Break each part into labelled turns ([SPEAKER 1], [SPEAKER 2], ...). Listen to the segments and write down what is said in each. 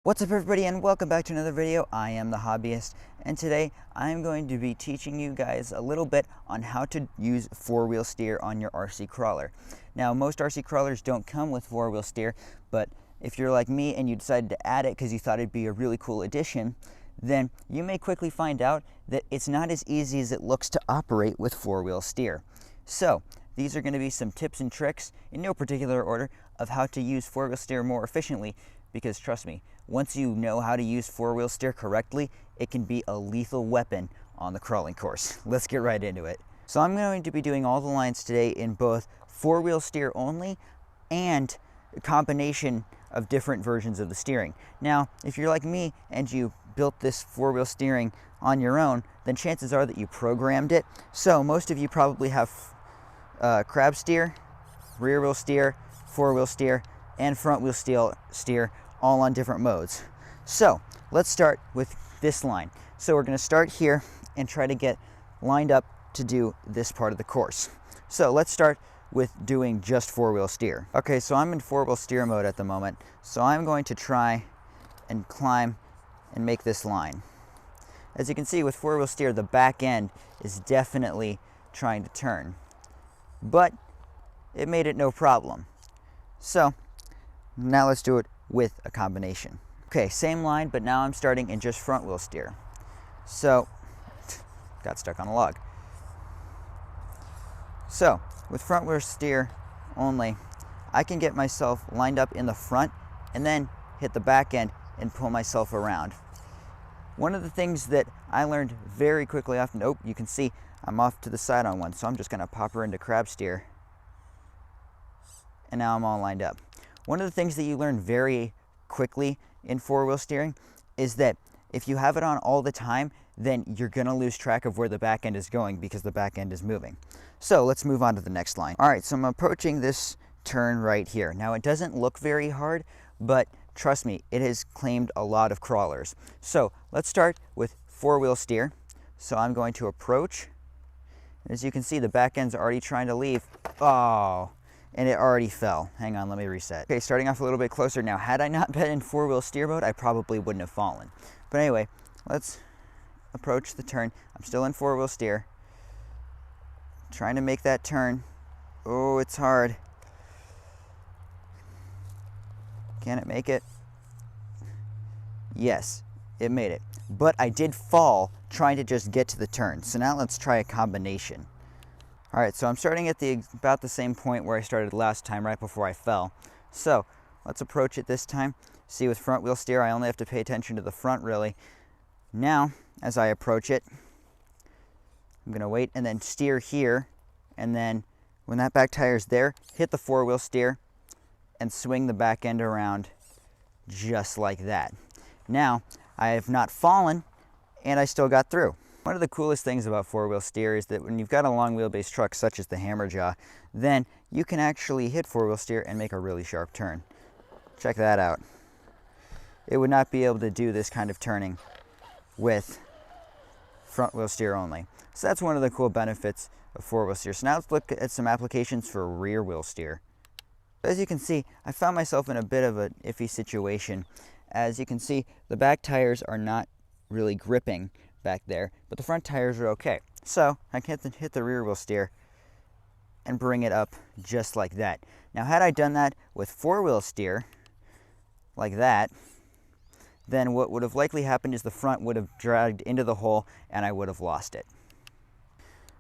[SPEAKER 1] What's up everybody and welcome back to another video. I am the Hobbyist and today I'm going to be teaching you guys a little bit on how to use four-wheel steer on your RC crawler. Now most RC crawlers don't come with four-wheel steer, but if you're like me and you decided to add it because you thought it'd be a really cool addition, then you may quickly find out that it's not as easy as it looks to operate with four-wheel steer. So these are going to be some tips and tricks in no particular order of how to use four-wheel steer more efficiently, because trust me, once you know how to use four-wheel steer correctly, it can be a lethal weapon on the crawling course. Let's get right into it. So I'm going to be doing all the lines today in both four-wheel steer only and a combination of different versions of the steering. Now, if you're like me and you built this four-wheel steering on your own, then chances are that you programmed it. So most of you probably have crab steer, rear wheel steer, four-wheel steer, and front wheel steer all on different modes. So let's start with this line. So we're going to start here and try to get lined up to do this part of the course. So let's start with doing just four-wheel steer. Okay, so I'm in four-wheel steer mode at the moment. So I'm going to try and climb and make this line. As you can see with four-wheel steer, the back end is definitely trying to turn, but it made it no problem. So now let's do it with a combination. Okay, same line, but now I'm starting in just front wheel steer. So, got stuck on a log. So, with front wheel steer only, I can get myself lined up in the front and then hit the back end and pull myself around. One of the things that I learned very quickly often, oh, you can see I'm off to the side on one, so I'm just gonna pop her into crab steer. And now I'm all lined up. One of the things that you learn very quickly in four-wheel steering is that if you have it on all the time, then you're gonna lose track of where the back end is going because the back end is moving. So let's move on to the next line. All right, so I'm approaching this turn right here. Now it doesn't look very hard, but trust me, it has claimed a lot of crawlers. So let's start with four-wheel steer. So I'm going to approach. As you can see, the back end's already trying to leave. Oh. And it already fell. Hang on, let me reset. Okay, starting off a little bit closer now. Had I not been in four-wheel steer mode, I probably wouldn't have fallen. But anyway, let's approach the turn. I'm still in four-wheel steer. Trying to make that turn. Oh, it's hard. Can it make it? Yes, it made it. But I did fall trying to just get to the turn. So now let's try a combination. All right, so I'm starting at about the same point where I started last time, right before I fell. So let's approach it this time. See, with front wheel steer, I only have to pay attention to the front really. Now, as I approach it, I'm gonna wait and then steer here. And then when that back tire is there, hit the four-wheel steer and swing the back end around just like that. Now, I have not fallen and I still got through. One of the coolest things about four-wheel steer is that when you've got a long wheelbase truck such as the Hammerjaw, then you can actually hit four-wheel steer and make a really sharp turn. Check that out. It would not be able to do this kind of turning with front-wheel steer only. So that's one of the cool benefits of four-wheel steer. So now let's look at some applications for rear-wheel steer. As you can see, I found myself in a bit of an iffy situation. As you can see, the back tires are not really gripping back there, but the front tires are okay. So I can hit the rear wheel steer and bring it up just like that. Now had I done that with four-wheel steer like that, then what would have likely happened is the front would have dragged into the hole and I would have lost it.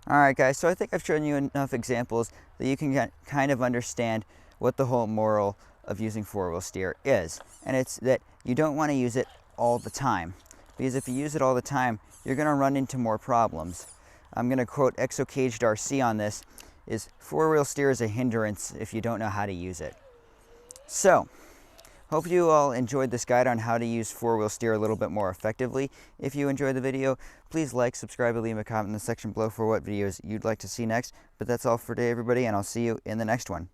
[SPEAKER 1] Alright guys, so I think I've shown you enough examples that you can kind of understand what the whole moral of using four-wheel steer is. And it's that you don't want to use it all the time, because if you use it all the time, you're going to run into more problems. I'm going to quote Exocaged RC on this, is four-wheel steer is a hindrance if you don't know how to use it. So, hope you all enjoyed this guide on how to use four-wheel steer a little bit more effectively. If you enjoyed the video, please like, subscribe, and leave a comment in the section below for what videos you'd like to see next. But that's all for today, everybody, and I'll see you in the next one.